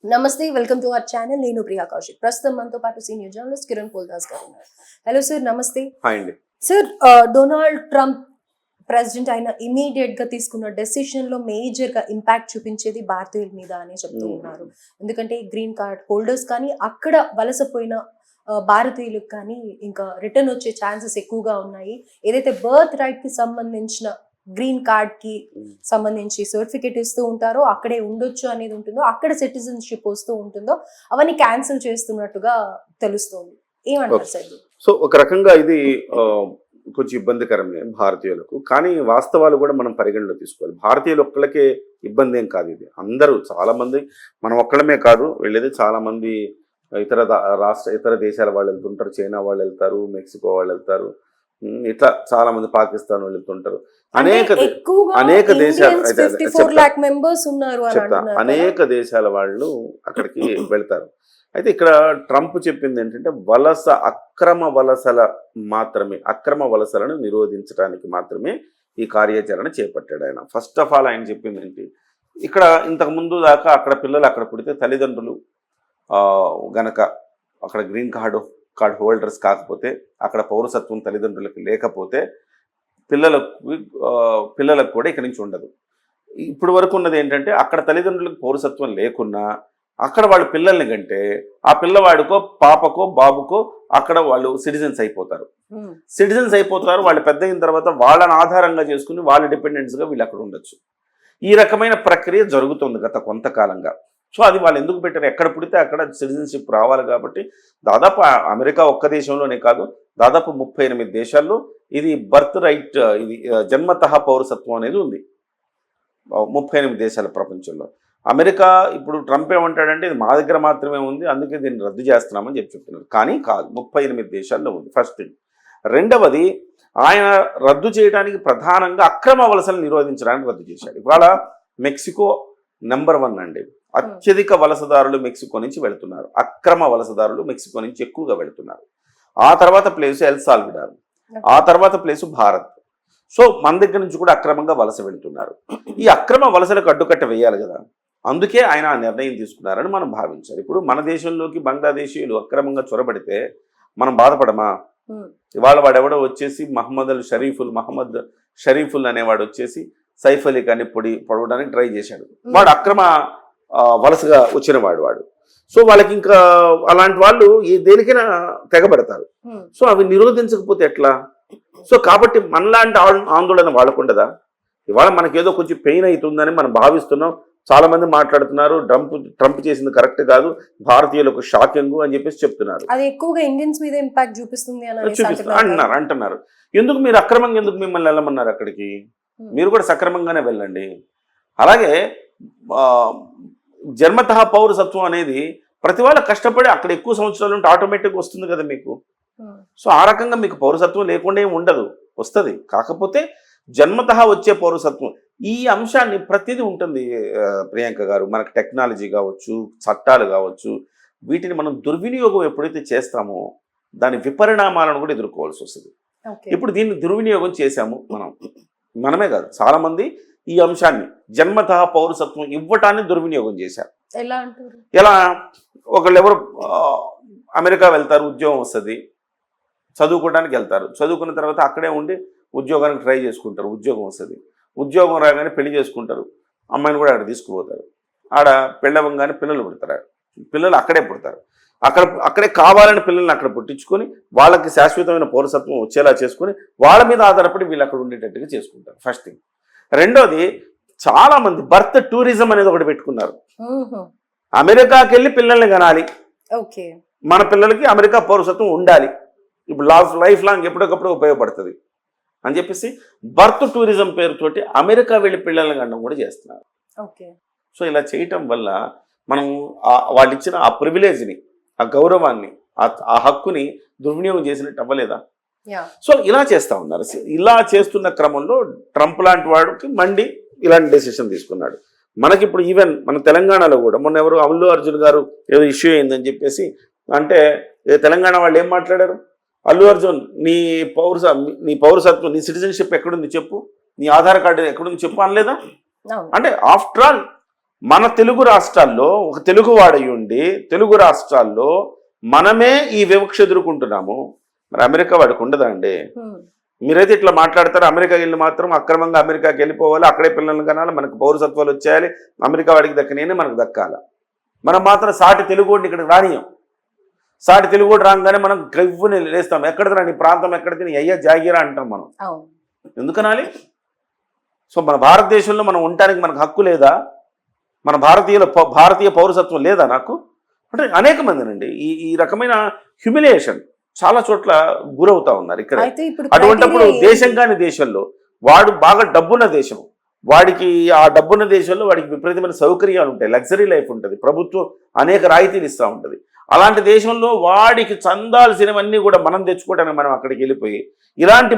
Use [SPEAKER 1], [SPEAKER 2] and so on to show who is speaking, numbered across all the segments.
[SPEAKER 1] నమస్తే, welcome to our channel. నేను ప్రియా కౌశిక్. ప్రస్తుతం మనతో పాటు సీనియర్ జర్నలిస్ట్ కిరణ్ పోల్దాస్ గారు ఉన్నారు. హలో సార్, నమస్తే.
[SPEAKER 2] హాయ్ అండి.
[SPEAKER 1] సార్, డొనాల్డ్ ట్రంప్ ప్రెసిడెంట్ అయిన ఇమీడియట్ గా తీసుకున్న డెసిషన్ లో మేజర్ గా ఇంపాక్ట్ చూపించేది భారతీయుల మీద అని చెప్తూ ఉన్నారు. ఎందుకంటే గ్రీన్ కార్డ్ హోల్డర్స్ కానీ అక్కడ వలసపోయిన భారతీయులకు కానీ ఇంకా రిటర్న్ వచ్చే ఛాన్సెస్ ఎక్కువగా ఉన్నాయి. ఏదైతే బర్త్ రైట్ కి సంబంధించిన గ్రీన్ కార్డ్ కి సంబంధించి సర్టిఫికేట్ ఇస్తూ ఉంటారో, అక్కడే ఉండొచ్చు అనేది ఉంటుందో, అక్కడ సిటిజన్షిప్ వస్తూ ఉంటుందో, అవన్నీ క్యాన్సిల్ చేస్తున్నట్టుగా తెలుస్తోంది. ఏమంటారు సార్?
[SPEAKER 2] సో ఒక రకంగా ఇది కొంచెం ఇబ్బందికరమే భారతీయులకు. కానీ వాస్తవాలు కూడా మనం పరిగణలో తీసుకోవాలి. భారతీయులు ఒక్కళ్ళకే ఇబ్బంది ఏం కాదు. ఇది అందరూ చాలా మంది, మనం ఒక్కళ్ళమే కాదు వెళ్ళేది. చాలా మంది ఇతర దేశాల వాళ్ళు వెళ్తుంటారు. చైనా వాళ్ళు వెళ్తారు, మెక్సికో వాళ్ళు వెళ్తారు, ఇట్లా చాలా మంది పాకిస్తాన్ వాళ్ళు వెళ్తుంటారు. అనేక దేశాలు అనేక దేశాల వాళ్ళు అక్కడికి వెళ్తారు. అయితే ఇక్కడ ట్రంప్ చెప్పింది ఏంటంటే అక్రమ వలసలను నిరోధించడానికి మాత్రమే ఈ కార్యాచరణ చేపట్టాడు ఆయన. ఫస్ట్ ఆఫ్ ఆల్ ఆయన చెప్పింది ఏంటి, ఇక్కడ ఇంతకు ముందు దాకా అక్కడ పిల్లలు అక్కడ పుడితే తల్లిదండ్రులు గనక అక్కడ గ్రీన్ కార్డ్ హోల్డర్స్ కాకపోతే, అక్కడ పౌరసత్వం తల్లిదండ్రులకు లేకపోతే పిల్లలకు కూడా ఇక్కడి నుంచి ఉండదు. ఇప్పుడు వరకు ఉన్నది ఏంటంటే, అక్కడ తల్లిదండ్రులకు పౌరసత్వం లేకున్నా అక్కడ వాళ్ళు పిల్లల్ని కంటే ఆ పిల్లవాడికో పాపకో బాబుకో అక్కడ వాళ్ళు సిటిజన్స్ అయిపోతారు. వాళ్ళు పెద్ద అయిన తర్వాత వాళ్ళని ఆధారంగా చేసుకుని వాళ్ళ డిపెండెంట్స్గా వీళ్ళు అక్కడ ఉండొచ్చు. ఈ రకమైన ప్రక్రియ జరుగుతుంది గత కొంతకాలంగా. సో అది వాళ్ళు ఎందుకు పెట్టారు, ఎక్కడ పుడితే అక్కడ సిటిజన్షిప్ రావాలి కాబట్టి దాదాపు అమెరికా ఒక్క దేశంలోనే కాదు, దాదాపు 38 దేశాల్లో ఇది బర్త్ రైట్, ఇది జన్మతః పౌరసత్వం అనేది ఉంది 38 దేశాల ప్రపంచంలో. అమెరికా ఇప్పుడు ట్రంప్ ఏమంటాడంటే ఇది మా దగ్గర మాత్రమే ఉంది, అందుకే దీన్ని రద్దు చేస్తున్నామని చెప్తున్నారు. కానీ కాదు, 38 దేశాల్లో ఉంది. First thing. రెండవది, ఆయన రద్దు చేయడానికి ప్రధానంగా అక్రమ వలసలు నిరోధించడానికి రద్దు చేశాడు. ఇవాళ మెక్సికో నెంబర్ 1 అండి. అత్యధిక వలసదారులు మెక్సికో నుంచి వెళుతున్నారు. అక్రమ వలసదారులు మెక్సికో నుంచి ఎక్కువగా వెళుతున్నారు. ఆ తర్వాత ప్లేసు ఎల్ సాల్వడార్, ఆ తర్వాత ప్లేసు భారత్. సో మన దగ్గర నుంచి కూడా అక్రమంగా వలస వెళుతున్నారు. ఈ అక్రమ వలసలకు అడ్డుకట్ట వేయాలి కదా, అందుకే ఆయన ఆ నిర్ణయం తీసుకున్నారని మనం భావించాలి. ఇప్పుడు మన దేశంలోకి బంగ్లాదేశీయులు అక్రమంగా చొరబడితే మనం బాధపడమా? ఇవాళ వాడెవడో వచ్చేసి మహమ్మద్ షరీఫుల్ అనేవాడు వచ్చేసి సైఫ్ అలీ ఖాన్ని పొడవడానికి ట్రై చేశాడు. వాడు అక్రమ వలసగా వచ్చిన వాడు. సో వాళ్ళకి ఇంకా అలాంటి వాళ్ళు దేనికైనా తెగబడతారు. సో అవి నిరోధించకపోతే ఎట్లా? సో కాబట్టి మనలాంటి ఆందోళన వాళ్ళకుండదా? ఇవాళ మనకేదో కొంచెం పెయిన్ అవుతుందని మనం భావిస్తున్నాం. చాలా మంది మాట్లాడుతున్నారు ట్రంప్ చేసింది కరెక్ట్ కాదు, భారతీయులకు షాకింగ్ అని చెప్పేసి చెప్తున్నారు.
[SPEAKER 1] అది ఎక్కువగా ఇండియన్స్ మీద ఇంపాక్ట్ చూపిస్తుంది
[SPEAKER 2] అంటున్నారు. ఎందుకు మీరు అక్రమంగా ఎందుకు మిమ్మల్ని వెళ్ళమన్నారు అక్కడికి? మీరు కూడా సక్రమంగానే వెళ్ళండి. అలాగే జన్మతః పౌరసత్వం అనేది ప్రతి వాళ్ళ కష్టపడి అక్కడ ఎక్కువ సంవత్సరాలు ఉంటే ఆటోమేటిక్గా వస్తుంది కదా మీకు. సో ఆ రకంగా మీకు పౌరసత్వం లేకుండా ఏమి ఉండదు, వస్తుంది. కాకపోతే జన్మతః వచ్చే పౌరసత్వం, ఈ అంశాన్ని ప్రతిదీ ఉంటుంది ప్రియాంక గారు. మనకు టెక్నాలజీ కావచ్చు, చట్టాలు కావచ్చు, వీటిని మనం దుర్వినియోగం ఎప్పుడైతే చేస్తామో దాని విపరిణామాలను కూడా ఎదుర్కోవాల్సి వస్తుంది. ఇప్పుడు దీన్ని దుర్వినియోగం చేశాము మనమే కాదు, చాలా మంది ఈ అంశాన్ని జన్మతః పౌరసత్వం ఇవ్వటాన్ని దుర్వినియోగం చేశారు. ఎలా? ఒకళ్ళు ఎవరు అమెరికా వెళ్తారు, ఉద్యోగం వస్తుంది, చదువుకోవడానికి వెళ్తారు, చదువుకున్న తర్వాత అక్కడే ఉండి ఉద్యోగానికి ట్రై చేసుకుంటారు, ఉద్యోగం వస్తుంది, ఉద్యోగం రాగానే పెళ్లి చేసుకుంటారు, అమ్మాయిని కూడా అక్కడ తీసుకుపోతారు, ఆడ పెళ్ళవంగానే పిల్లలు పుడతారు, పిల్లలు అక్కడే పుడతారు, అక్కడే కావాలని పిల్లల్ని అక్కడ పుట్టించుకొని వాళ్ళకి శాశ్వతమైన పౌరసత్వం వచ్చేలా చేసుకొని వాళ్ళ మీద ఆధారపడి వీళ్ళు అక్కడ ఉండేటట్టుగా చేసుకుంటారు. First thing. రెండోది, చాలా మంది బర్త్ టూరిజం అనేది ఒకటి పెట్టుకున్నారు. అమెరికాకి వెళ్ళి పిల్లల్ని కనాలి, మన పిల్లలకి అమెరికా పౌరసత్వం ఉండాలి, ఇప్పుడు లైఫ్ లాంగ్ ఎప్పటికప్పుడు ఉపయోగపడుతుంది అని చెప్పేసి బర్త్ టూరిజం పేరుతోటి అమెరికా వెళ్ళి పిల్లల్ని కనడం కూడా చేస్తున్నారు. సో ఇలా చేయటం వల్ల మనం వాళ్ళు ఇచ్చిన ఆ ప్రివిలేజ్ని, ఆ గౌరవాన్ని, ఆ హక్కుని దుర్వినియోగం చేసినట్టు అవ్వలేదా? సో ఇలా చేస్తూ ఉన్నారు. ఇలా చేస్తున్న క్రమంలో ట్రంప్ లాంటి వాడికి మండి ఇలాంటి డెసిషన్ తీసుకున్నాడు. మనకి ఇప్పుడు ఈవెన్ మన తెలంగాణలో కూడా మొన్న ఎవరు అల్లు అర్జున్ గారు ఏదో ఇష్యూ అయిందని చెప్పేసి అంటే తెలంగాణ వాళ్ళు ఏం మాట్లాడారు, అల్లు అర్జున్ నీ పౌరసత్వం, నీ సిటిజన్షిప్ ఎక్కడుంది చెప్పు, నీ ఆధార్ కార్డు ఎక్కడుంది చెప్పు అనలేదా? అంటే ఆఫ్టర్ ఆల్ మన తెలుగు రాష్ట్రాల్లో ఒక తెలుగు వాడై ఉండి తెలుగు రాష్ట్రాల్లో మనమే ఈ వివక్ష ఎదుర్కొంటున్నాము. మరి అమెరికా వాడికి ఉండదా అండి? మీరైతే ఇట్లా మాట్లాడతారు, అమెరికా వెళ్ళి మాత్రం అక్రమంగా అమెరికాకి వెళ్ళిపోవాలి, అక్కడే పిల్లల్ని కనాలి, మనకు పౌరసత్వాలు వచ్చేయాలి, అమెరికా వాడికి దక్కనే మనకు దక్కాల. మనం మాత్రం సాటి తెలుగుడిని ఇక్కడికి రానియం. సాటి తెలుగుడు రాగానే మనం గవ్వుని లేస్తాం, ఎక్కడికి నీ ప్రాంతం ఎక్కడికి, నీ అయ్యా జాగిరా అంటాం మనం. ఎందుకనాలి? సో మన భారతదేశంలో మనం ఉండటానికి మనకు హక్కు లేదా? మన భారతీయ పౌరసత్వం లేదా నాకు? అంటే అనేక మందినండి ఈ రకమైన హ్యూమిలియేషన్ చాలా చోట్ల గురవుతా ఉన్నారు ఇక్కడ. అటువంటిప్పుడు దేశం కాని దేశంలో వాడు బాగా డబ్బున్న దేశం, వాడికి ఆ డబ్బున్న దేశంలో వాడికి విపరీతమైన సౌకర్యాలు ఉంటాయి, లగ్జరీ లైఫ్ ఉంటుంది, ప్రభుత్వం అనేక రాయితీలు ఇస్తూ ఉంటుంది. అలాంటి దేశంలో వాడికి చెందాల్సినవన్నీ కూడా మనం తెచ్చుకోవడానికి మనం అక్కడికి వెళ్ళిపోయి ఇలాంటి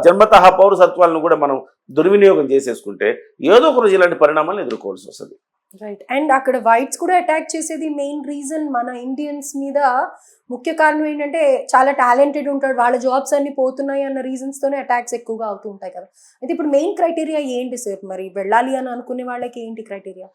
[SPEAKER 2] జన్మతః పౌరసత్వాలను కూడా మనం దుర్వినియోగం చేసేసుకుంటే ఏదో ఒక రోజు ఇలాంటి పరిణామాలను ఎదుర్కోవాల్సి వస్తుంది.
[SPEAKER 1] రైట్. అండ్ అక్కడ వైట్స్ కూడా అటాక్ చేసేది మెయిన్ రీజన్ మన ఇండియన్స్ మీద ముఖ్య కారణం ఏంటంటే చాలా టాలెంటెడ్ ఉంటాడు, వాళ్ళ జాబ్స్ అన్ని పోతున్నాయి అన్న రీజన్స్ తోనే అటాక్స్ ఎక్కువగా అవుతూ ఉంటాయి కదా. అయితే ఇప్పుడు మెయిన్ క్రైటీరియా ఏంటి సార్? మరి వెళ్ళాలి అని అనుకునే వాళ్ళకి ఏంటి క్రైటీరియా?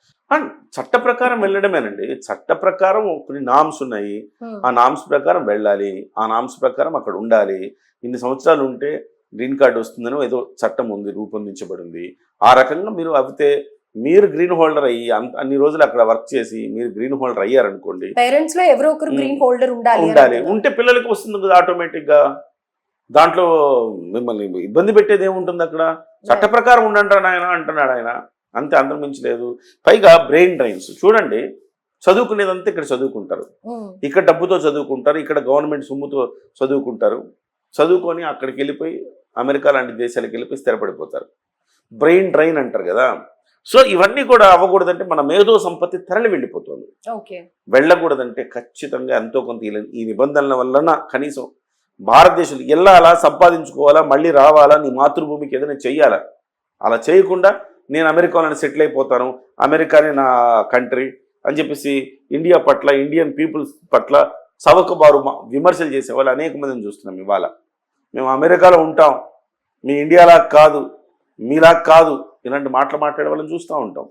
[SPEAKER 2] చట్ట ప్రకారం వెళ్ళడమేనండి. చట్ట ప్రకారం కొన్ని నామ్స్ ఉన్నాయి, ఆ నామ్స్ ప్రకారం వెళ్ళాలి, ఆ నామ్స్ ప్రకారం అక్కడ ఉండాలి. ఇన్ని సంవత్సరాలు ఉంటే గ్రీన్ కార్డు వస్తుందని ఏదో చట్టం ఉంది, రూపొందించబడింది. ఆ రకంగా మీరు అవితే మీరు గ్రీన్ హోల్డర్ అయ్యి అన్ని రోజులు అక్కడ వర్క్ చేసి మీరు గ్రీన్ హోల్డర్ అయ్యారనుకోండి,
[SPEAKER 1] పేరెంట్స్ లో ఎవరో ఒకరు గ్రీన్ హోల్డర్ ఉండాలి.
[SPEAKER 2] ఉంటే పిల్లలకి వస్తుంది కదా ఆటోమేటిక్ గా. దాంట్లో మిమ్మల్ని ఇబ్బంది పెట్టేది ఏముంటుంది అక్కడ? చట్ట ప్రకారం ఉండంటాడు ఆయన, అంటున్నాడు ఆయన, అంతే, అందరం మించి లేదు. పైగా బ్రెయిన్ డ్రైన్స్ చూడండి, చదువుకునేదంతా ఇక్కడ చదువుకుంటారు, ఇక్కడ డబ్బుతో చదువుకుంటారు, ఇక్కడ గవర్నమెంట్ సొమ్ముతో చదువుకుంటారు, చదువుకొని అక్కడికి వెళ్ళిపోయి అమెరికా లాంటి దేశాలకు వెళ్ళిపోయి స్థిరపడిపోతారు. బ్రెయిన్ డ్రైన్ అంటారు కదా. సో ఇవన్నీ కూడా అవ్వకూడదంటే మన మేధో సంపత్తి తరలి వెళ్ళిపోతుంది. వెళ్ళకూడదంటే ఖచ్చితంగా ఎంతో కొంత ఈ నిబంధనల వలన కనీసం భారతదేశంలో వెళ్ళాలా, సంపాదించుకోవాలా, మళ్ళీ రావాలా, నీ మాతృభూమికి ఏదైనా చెయ్యాలా. అలా చేయకుండా నేను అమెరికాలో సెటిల్ అయిపోతాను, అమెరికానే నా కంట్రీ అని చెప్పేసి ఇండియా పట్ల, ఇండియన్ పీపుల్స్ పట్ల చవకబారు విమర్శలు చేసే వాళ్ళు అనేక మందిని చూస్తున్నాం. ఇవాళ మేము అమెరికాలో ఉంటాం, మీ ఇండియాలా కాదు, మీలా కాదు, ఇలాంటి మాటలు మాట్లాడే వాళ్ళని చూస్తూ ఉంటాం.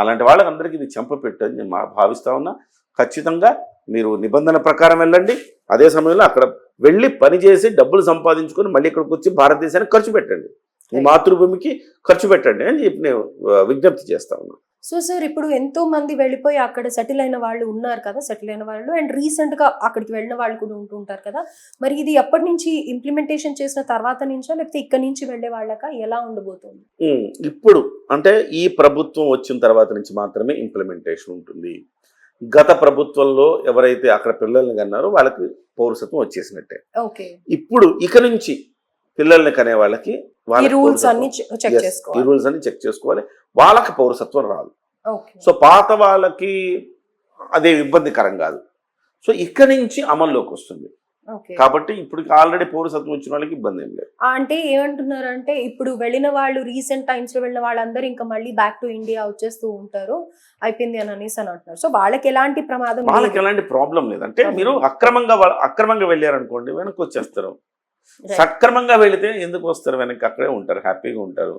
[SPEAKER 2] అలాంటి వాళ్ళకి అందరికీ ఇది చెంపపెట్టు అని నేను భావిస్తా ఉన్నా. ఖచ్చితంగా మీరు నిబంధన ప్రకారం వెళ్ళండి, అదే సమయంలో అక్కడ వెళ్ళి పనిచేసి డబ్బులు సంపాదించుకొని మళ్ళీ ఇక్కడికి వచ్చి భారతదేశానికి ఖర్చు పెట్టండి, మీ మాతృభూమికి ఖర్చు పెట్టండి అని చెప్పి నేను విజ్ఞప్తి చేస్తా ఉన్నా.
[SPEAKER 1] సో సార్, ఇప్పుడు ఎంతో మంది వెళ్ళిపోయి అక్కడ సెటిల్ అయిన వాళ్ళు ఉన్నారు కదా, సెటిల్ అయిన వాళ్ళు అండ్ రీసెంట్ గా అక్కడికి వెళ్ళిన వాళ్ళు కూడా ఉంటుంటారు కదా. మరి ఇది ఎప్పటి నుంచి ఇంప్లిమెంటేషన్ చేసిన తర్వాత నుంచా, లేకపోతే ఇక్కడ నుంచి వెళ్ళే వాళ్ళక ఎలా ఉండబోతుంది?
[SPEAKER 2] ఇప్పుడు అంటే ఈ ప్రభుత్వం వచ్చిన తర్వాత నుంచి మాత్రమే ఇంప్లిమెంటేషన్ ఉంటుంది. గత ప్రభుత్వంలో ఎవరైతే అక్కడ పిల్లల్ని కన్నారో వాళ్ళకి పౌరసత్వం వచ్చేసినట్టే. ఇప్పుడు ఇక నుంచి పిల్లల్ని కనే వాళ్ళకి
[SPEAKER 1] ఈ రూల్స్ అన్ని
[SPEAKER 2] చెక్ చేసుకోవాలి, వాళ్ళకి పౌరసత్వం రాదు. సో పాత వాళ్ళకి అదే ఇబ్బందికరం కాదు. సో ఇక్కడి నుంచి అమల్లోకి వస్తుంది కాబట్టి ఇప్పుడు ఆల్రెడీ పౌరసత్వం వచ్చిన వాళ్ళకి ఇబ్బంది ఏం లేదు.
[SPEAKER 1] అంటే ఏమంటున్నారంటే ఇప్పుడు వెళ్ళిన వాళ్ళు రీసెంట్ టైమ్స్ లో వెళ్ళిన వాళ్ళందరూ ఇంకా మళ్ళీ బ్యాక్ టు ఇండియా వచ్చేస్తూ ఉంటారు, అయిపోయింది అని అనేసి అని అంటున్నారు. సో వాళ్ళకి ఎలాంటి ప్రమాదం,
[SPEAKER 2] వాళ్ళకి ఎలాంటి ప్రాబ్లం లేదంటే మీరు అక్రమంగా వెళ్ళారనుకోండి వెనక్కి వచ్చేస్తారు. సక్రమంగా వెళితే ఎందుకు వస్తారు వెనక్కి? అక్కడే ఉంటారు, హ్యాపీగా ఉంటారు,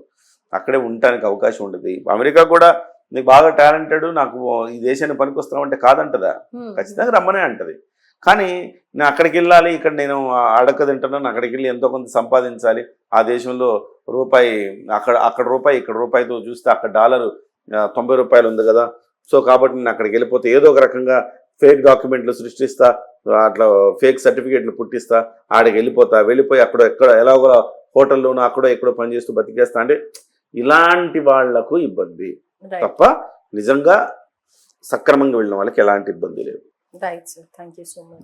[SPEAKER 2] అక్కడే ఉండటానికి అవకాశం ఉంటుంది. అమెరికా కూడా నీకు బాగా టాలెంటెడ్, నాకు ఈ దేశాన్ని పనికొస్తామంటే కాదంటదా, ఖచ్చితంగా రమ్మనే అంటది. కానీ నేను అక్కడికి వెళ్ళాలి, ఇక్కడ నేను అడక తింటున్నాను, అక్కడికి వెళ్ళి ఎంతో కొంత సంపాదించాలి, ఆ దేశంలో రూపాయి అక్కడ రూపాయి ఇక్కడ రూపాయితో చూస్తే అక్కడ డాలర్ 90 రూపాయలు ఉంది కదా. సో కాబట్టి నేను అక్కడికి వెళ్ళిపోతే ఏదో ఒక రకంగా ఫేక్ డాక్యుమెంట్లు సృష్టిస్తా, అట్లా ఫేక్ సర్టిఫికేట్లు పుట్టిస్తా, ఆడికి వెళ్ళిపోయి ఎక్కడ ఎలాగో హోటల్లోనూ అక్కడో ఎక్కడో పనిచేస్తూ బతికేస్తా అంటే ఇలాంటి వాళ్లకు ఇబ్బంది తప్ప నిజంగా సక్రమంగా వెళ్ళిన వాళ్ళకి ఎలాంటి ఇబ్బంది లేదు.
[SPEAKER 1] Right sir, thank you so much.